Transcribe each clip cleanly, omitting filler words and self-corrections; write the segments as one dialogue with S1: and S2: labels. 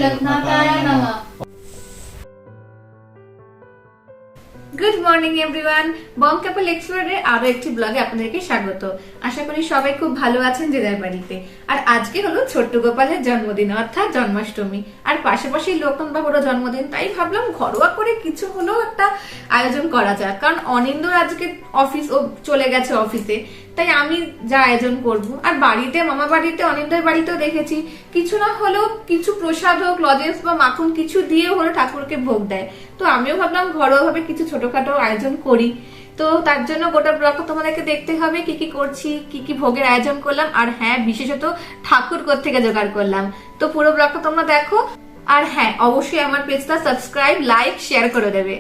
S1: लोकनाथाय नमः। Good morning everyone, বং কাপল এক্সপ্লোরের আরো একটি ব্লগে আপনাদেরকে স্বাগত। আশা করি সবাই খুব ভালো আছেন যে যার বাড়িতে। আর আজকে হলো ছোট্ট গোপালের জন্মদিন অর্থাৎ জন্মাষ্টমী, আর পাশাপাশি লোকনাথ বাবুরও জন্মদিন। তাই ভাবলাম ঘরোয়া করে কিছু হলেও একটা আয়োজন করা যাক, কারণ অনিন্দর আজকে অফিস, ও চলে গেছে অফিসে, তাই আমি যা আয়োজন করব। আর বাড়িতে মামা বাড়িতে অনিন্দের বাড়িতেও দেখেছি কিছু না হলেও কিছু প্রসাদ হোক, লজেন্স বা মাখন কিছু দিয়ে হলো ঠাকুরকে ভোগ দেয়। তো আমিও ভাবলাম ঘরোয়া ভাবে কিছু ছোটখাটো আয়োজন করি। তো তার জন্য গোটা ব্লগ তোমাদেরকে দেখতে হবে, কি কি করছি, কি কি ভোগের আয়োজন করলাম, আর হ্যাঁ বিশেষত ঠাকুর কোত্থেকে জোগাড় করলাম। তো পুরো ব্লগটা তোমরা দেখো। আর হ্যাঁ, অবশ্যই আমার পেজটা সাবস্ক্রাইব, লাইক, শেয়ার করে দেবে।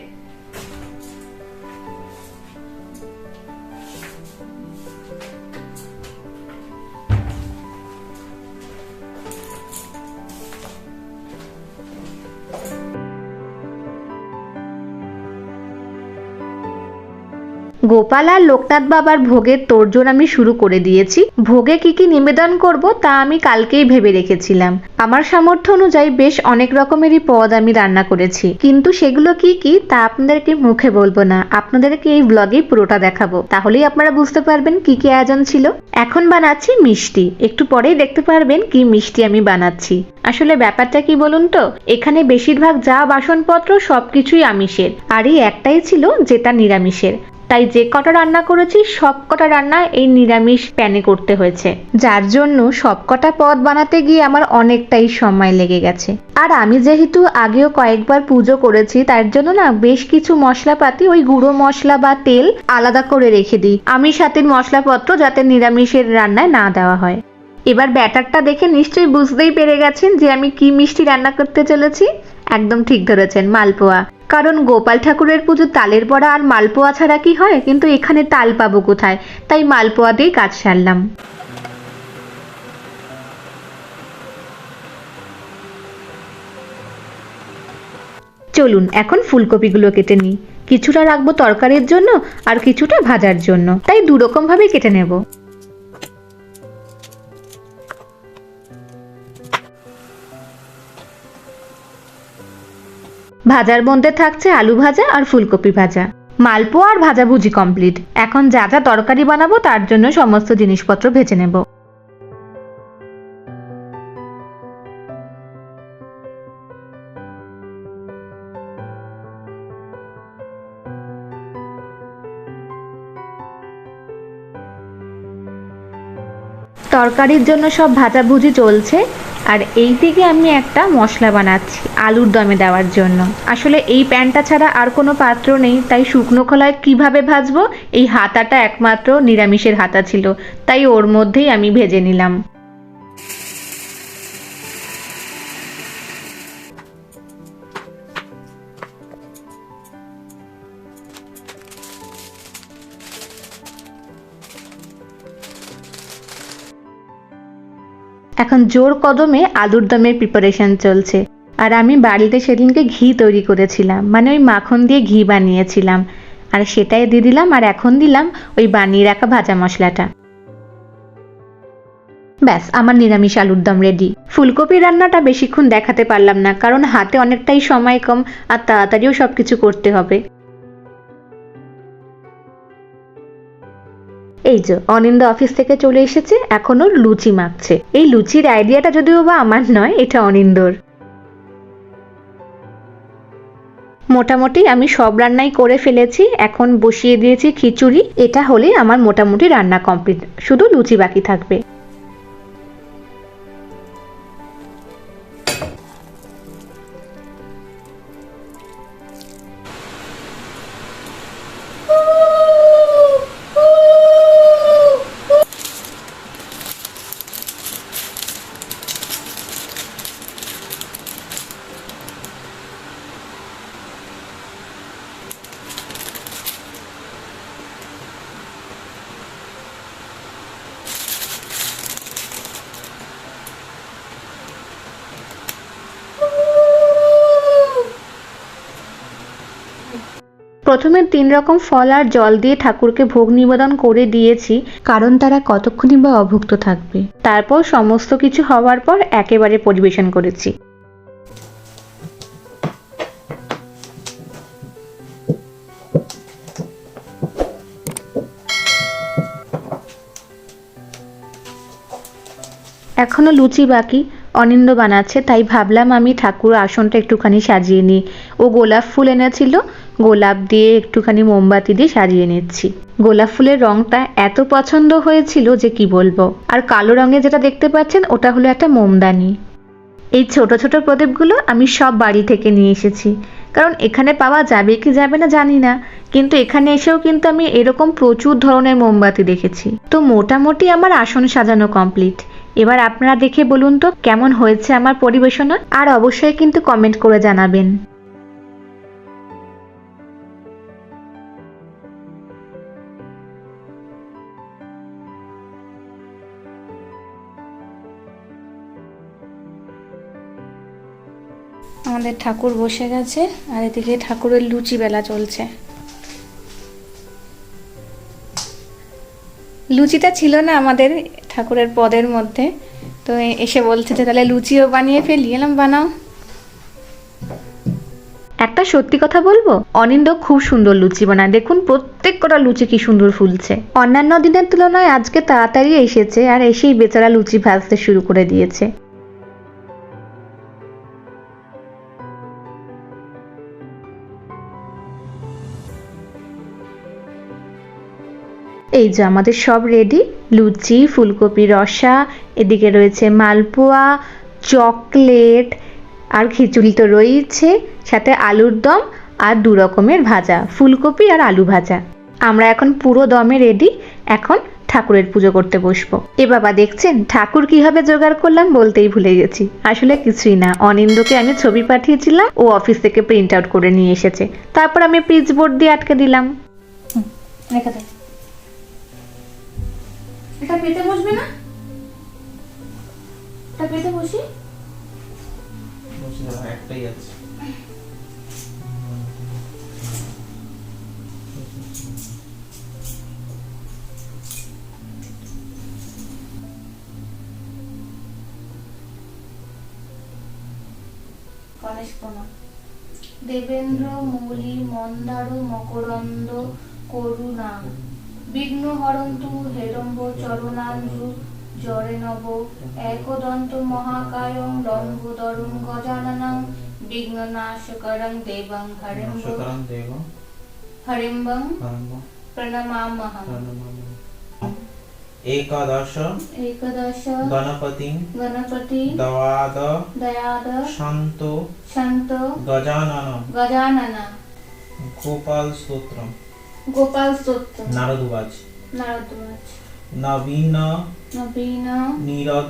S2: গোপাল আর লোকনাথ বাবার ভোগের তোড়জোড় আমি শুরু করে দিয়েছি। ভোগে কি কি নিবেদন করব তা আমি কালকেই ভেবে রেখেছিলাম। আমার সামর্থ্য অনুযায়ী বেশ অনেক রকমেরই পদ আমি রান্না করেছি, কিন্তু সেগুলো কি কি তা আপনাদেরকে মুখে বলবো না, আপনাদেরকে এই ব্লগে পুরোটা দেখাবো, তাহলেই আপনারা বুঝতে পারবেন কি কি আয়োজন ছিল। এখন বানাচ্ছি মিষ্টি, একটু পরেই দেখতে পারবেন কি মিষ্টি আমি বানাচ্ছি। আসলে ব্যাপারটা কি বলুন তো, এখানে বেশিরভাগ যা বাসনপত্র সবকিছুই আমিষের, আর এই একটাই ছিল যেটা নিরামিষের। তাই যে কটা রান্না করেছি সব কটা রান্না এই নিরামিষ প্যানে করতে হয়েছে, যার জন্য সব কটা পদ বানাতে গিয়ে আমার অনেকটাই সময় লেগে গেছে। আর আমি যেহেতু আগেও কয়েকবার পুজো করেছি, তার জন্য না বেশ কিছু মশলাপাতি, ওই গুঁড়ো মশলা বা তেল আলাদা করে রেখে দিই আমি, সাথে মশলাপত্র যাতে নিরামিষের রান্নায় না দেওয়া হয়। এবার ব্যাটারটা দেখে নিশ্চয়ই বুঝতেই পেরে গেছেন যে আমি কি মিষ্টি রান্না করতে চলেছি। একদম ঠিক ধরেছেন, মালপোয়া। কারণ গোপাল ঠাকুরের পুজো তালের বড়া আর মালপোয়া ছাড়া কি হয়, কিন্তু এখানে তাল পাবো কোথায়, তাই মালপোয়া দিয়ে কাজ সারলাম। চলুন এখন ফুলকপিগুলো কেটে নিই। কিছুটা রাখবো তরকারির জন্য আর কিছুটা ভাজার জন্য, তাই দুরকম ভাবে কেটে নেব। ভাজার মধ্যে থাকছে আলু ভাজা আর ফুলকপি ভাজা। মালপোয়া আর ভাজাভুজি কমপ্লিট। এখন যা যা তরকারি বানাবো তার জন্য সমস্ত জিনিসপত্র ভেজে নেব। তরকারির জন্য সব ভাজাভুজি চলছে, আর এই দিকে আমি একটা মশলা বানাচ্ছি আলুর দমে দেওয়ার জন্য। আসলে এই প্যানটা ছাড়া আর কোনো পাত্র নেই, তাই শুকনো খোলায় কিভাবে ভাজবো, এই হাতাটা একমাত্র নিরামিষের হাতা ছিল, তাই ওর মধ্যেই আমি ভেজে নিলাম। এখন জোর কদমে আলুর দমের প্রিপারেশন চলছে। আর আমি বাড়িতে সেদিনকে ঘি তৈরি করেছিলাম, মানে ওই মাখন দিয়ে ঘি বানিয়েছিলাম, আর সেটাই দিয়ে দিলাম। আর এখন দিলাম ওই বানিয়ে রাখা ভাজা মশলাটা। ব্যাস, আমার নিরামিষ আলুর দম রেডি। ফুলকপি রান্নাটা বেশিক্ষণ দেখাতে পারলাম না, কারণ হাতে অনেকটাই সময় কম আর তাড়াতাড়িও সবকিছু করতে হবে। এই যে অনিন্দ অফিস থেকে চলে এসেছে, এখনো লুচি মাখছে। এই লুচির আইডিয়াটা যদিও বা আমার নয়, এটা অনিন্দর। মোটামুটি আমি সব রান্নাই করে ফেলেছি, এখন বসিয়ে দিয়েছি খিচুড়ি। এটা হলেই আমার মোটামুটি রান্না কমপ্লিট, শুধু লুচি বাকি থাকবে। প্রথমে 3 রকম ফল আর জল দিয়ে ঠাকুরকে ভোগ নিবেদন করে দিয়েছি, কারণ তারা কতক্ষণই বা অভুক্ত থাকবে। তারপর সমস্ত কিছু হওয়ার পর একেবারে পরিবেশন করেছি। এখনো লুচি বাকি, অনিন্দ বানাচ্ছে, তাই ভাবলাম আমি ঠাকুর আসনটা একটুখানি সাজিয়ে নিই। ও গোলাপ ফুল এনেছিল, গোলাপ দিয়ে একটুখানি মোমবাতি দিয়ে সাজিয়ে নিচ্ছি। গোলাপ ফুলের রংটা এত পছন্দ হয়েছিল যে কি বলবো। আর কালো রঙে যেটা দেখতে পাচ্ছেন ওটা হলো একটা মোমদানি। এই ছোট ছোট প্রদীপগুলো আমি সব বাড়ি থেকে নিয়ে এসেছি, কারণ এখানে পাওয়া যাবে কি যাবে না জানি না, কিন্তু এখানে এসেও কিন্তু আমি এরকম প্রচুর ধরনের মোমবাতি দেখেছি। তো মোটামুটি আমার আসন সাজানো কমপ্লিট। এবার আপনারা দেখে বলুন তো কেমন হয়েছে আমার পরিবেশনা, আর অবশ্যই কিন্তু কমেন্ট করে জানাবেন।
S1: আমাদের ঠাকুর বসে গেছে, আর এদিকে ঠাকুরের লুচি বেলা চলছে। লুচিটা ছিল না আমাদের ঠাকুরের পদের মধ্যে, তো এসে বলছে যে তাহলে লুচিও বানিয়ে ফেলি। এলাম বানাও।
S2: একটা সত্যি কথা বলবো, অনিন্দ খুব সুন্দর লুচি বানায়। দেখুন প্রত্যেক কটা লুচি কি সুন্দর ফুলছে। অন্যান্য দিনের তুলনায় আজকে তাড়াতাড়ি এসেছে, আর এসেই বেচারা লুচি ভাজতে শুরু করে দিয়েছে। এই যে আমাদের সব রেডি, লুচি, ফুলকপি রসা, এদিকে রয়েছে মালপোয়া, চকলেট, আর খিচুড়ি তো রয়েছে, সাথে আলুর দম আর 2 রকমের ভাজা, ফুলকপি আর আলু ভাজা। আমরা এখন পুরো দমে রেডি, এখন ঠাকুরের পুজো করতে বসবো। এ বাবা দেখছেন ঠাকুর কিভাবে জোগাড় করলাম বলতেই ভুলে গেছি। আসলে কিছুই না, অনিন্দকে আমি ছবি পাঠিয়েছিলাম, ও অফিস থেকে প্রিন্ট আউট করে নিয়ে এসেছে, তারপর আমি পিচ বোর্ড দিয়ে আটকে দিলাম।
S1: রেখে দে। এটা পেতে বসবে না? এটা পেতে বসি?
S3: বসে যাও, একটাই আছে।
S1: গণেশ প্রণাম। দেবেন্দ্র মৌলি মন্দার মকরন্দ করুণা বিঘ্ন হরন্তু হেরম্ব চরণাঞ্জু জরে নব একদন্ত মহাকায়ং লম্বোদরং গজাননং বিঘ্ননাশকরং দেবং হরিম্বং প্রণমামহং।
S3: एकादश गणपति दयाद शांतो गजानन गोपाल स्तोत्रम नारदवाच नवीन नीरद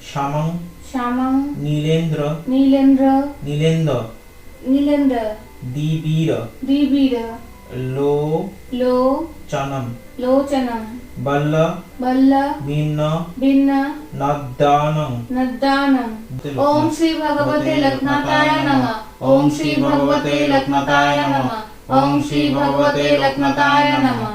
S3: श्यामं नीलेन्द्र दिवीर लोचनम बल्ल भिन्न नद्दानं। ओम श्री भगवते लोकनाथाय नमः। ओम श्री भगवते लोकनाथाय नमः। ओम श्री भगवते लोकनाथाय नमः।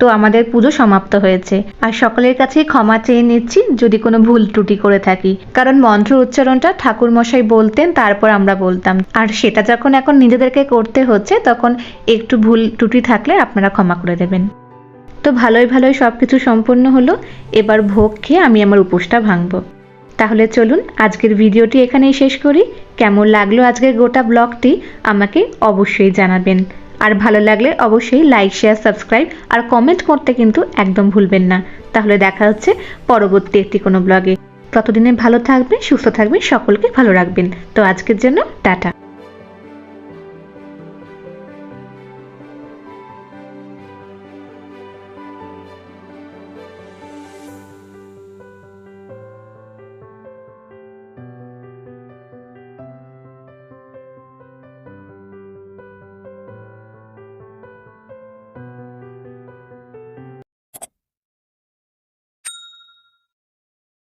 S2: তো আমাদের পুজো সমাপ্ত হয়েছে, আর সকলের কাছেই ক্ষমা চেয়ে নিচ্ছি যদি কোনো ভুল ত্রুটি করে থাকি, কারণ মন্ত্র উচ্চারণটা ঠাকুর মশাই বলতেন, তারপর আমরা বলতাম, আর সেটা যখন এখন নিজেদেরকে করতে হচ্ছে তখন একটু ভুল ত্রুটি থাকলে আপনারা ক্ষমা করে দেবেন। তো ভালোই সবকিছু সম্পূর্ণ হলো। এবার ভোগ খেয়ে আমি আমার উপোসটা ভাঙবো। তাহলে চলুন আজকের ভিডিওটি এখানেই শেষ করি। কেমন লাগলো আজকের গোটা ব্লগটি আমাকে অবশ্যই জানাবেন, আর ভালো লাগলে অবশ্যই লাইক, শেয়ার, সাবস্ক্রাইব আর কমেন্ট করতে কিন্তু একদম ভুলবেন না। তাহলে দেখা হচ্ছে পরবর্তী একটি কোনো ব্লগে। ততদিনে ভালো থাকবেন, সুস্থ থাকবেন, সকলকে ভালো রাখবেন। তো আজকের জন্য টাটা।